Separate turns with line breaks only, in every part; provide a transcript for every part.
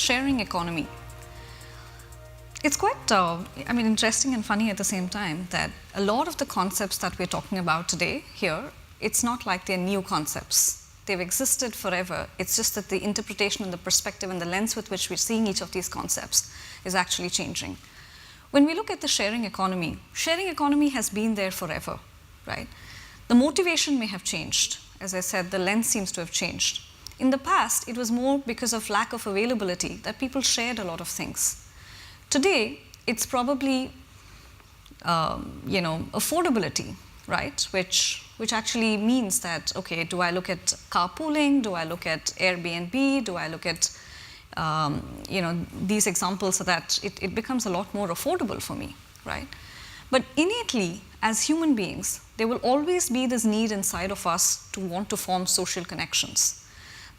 sharing economy. It's quite, interesting and funny at the same time that a lot of the concepts that we're talking about today here, it's not like they're new concepts. They've existed forever. It's just that the interpretation and the perspective and the lens with which we're seeing each of these concepts is actually changing. When we look at the sharing economy has been there forever, right? The motivation may have changed. As I said, the lens seems to have changed. In the past, it was more because of lack of availability that people shared a lot of things. Today, it's probably, affordability, right? Which actually means that, okay, do I look at carpooling? Do I look at Airbnb? Do I look at, these examples so that it becomes a lot more affordable for me, right? But innately, as human beings, there will always be this need inside of us to want to form social connections.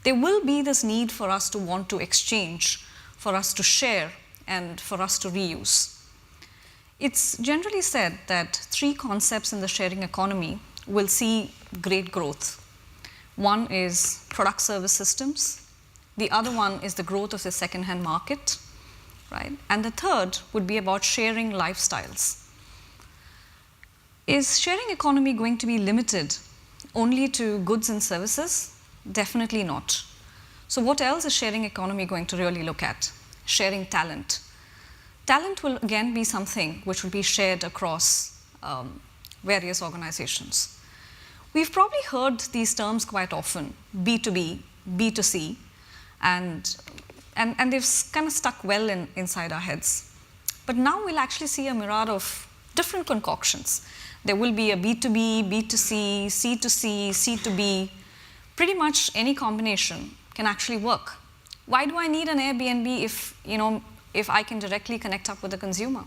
There will be this need for us to want to exchange, for us to share, and for us to reuse. It's generally said that 3 concepts in the sharing economy will see great growth. One is product service systems. The other one is the growth of the second-hand market, right? And the third would be about sharing lifestyles. Is sharing economy going to be limited only to goods and services? Definitely not. So what else is sharing economy going to really look at? Sharing talent. Talent will again be something which will be shared across various organizations. We've probably heard these terms quite often, B2B, B2C, and they've kind of stuck well inside our heads. But now we'll actually see a myriad of different concoctions. There will be a B2B, B2C, C2C, C2B. Pretty much any combination can actually work. Why do I need an Airbnb if I can directly connect up with the consumer?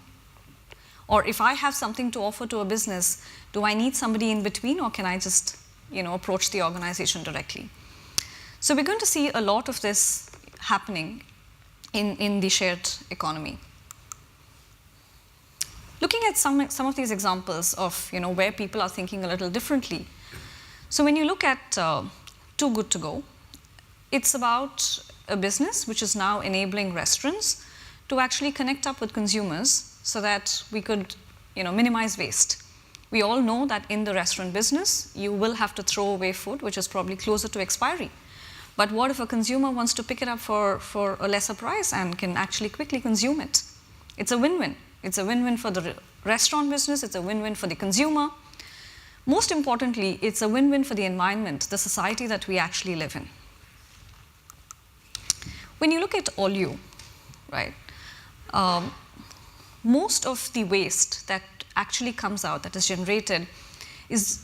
Or if I have something to offer to a business, do I need somebody in between, or can I just approach the organization directly? So we're going to see a lot of this happening in the shared economy. Looking at some of these examples of where people are thinking a little differently. So when you look at Too Good To Go, it's about a business which is now enabling restaurants to actually connect up with consumers so that we could minimize waste. We all know that in the restaurant business, you will have to throw away food which is probably closer to expiry. But what if a consumer wants to pick it up for a lesser price and can actually quickly consume it? It's a win-win. It's a win-win for the restaurant business, it's a win-win for the consumer. Most importantly, it's a win-win for the environment, the society that we actually live in. When you look at Olio, right, most of the waste that actually comes out, that is generated, is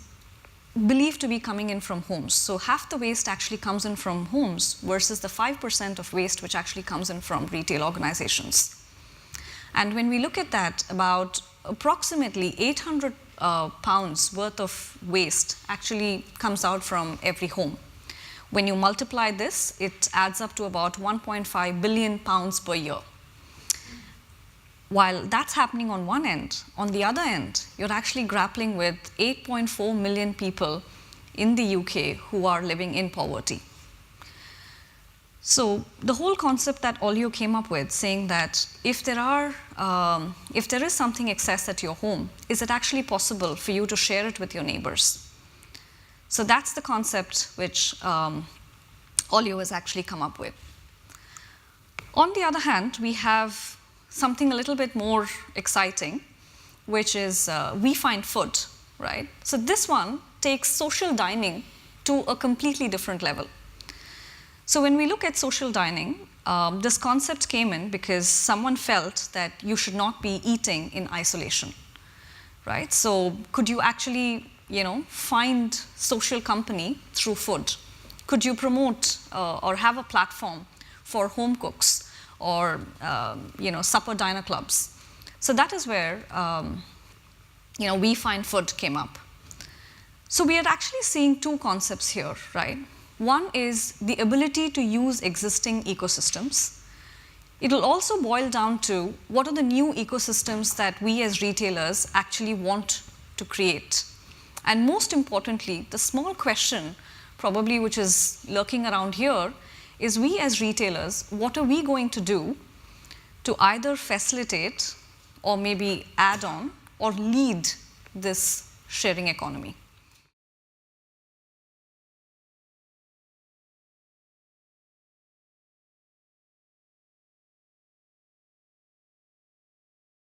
believed to be coming in from homes. So half the waste actually comes in from homes versus the 5% of waste which actually comes in from retail organizations. And when we look at that, about approximately 800 pounds worth of waste actually comes out from every home. When you multiply this, it adds up to about 1.5 billion pounds per year. While that's happening on one end, on the other end, you're actually grappling with 8.4 million people in the UK who are living in poverty. So the whole concept that Olio came up with, saying that if there is something excess at your home, is it actually possible for you to share it with your neighbors? So that's the concept which Olio has actually come up with. On the other hand, we have something a little bit more exciting, which is We Find Food, right? So this one takes social dining to a completely different level. So when we look at social dining, this concept came in because someone felt that you should not be eating in isolation, right? So could you actually, find social company through food? Could you promote or have a platform for home cooks or, supper diner clubs? So that is where, We Find Food came up. So we are actually seeing 2 concepts here, right? One is the ability to use existing ecosystems. It will also boil down to what are the new ecosystems that we as retailers actually want to create. And most importantly, the small question probably which is lurking around here is we as retailers, what are we going to do to either facilitate or maybe add on or lead this sharing economy?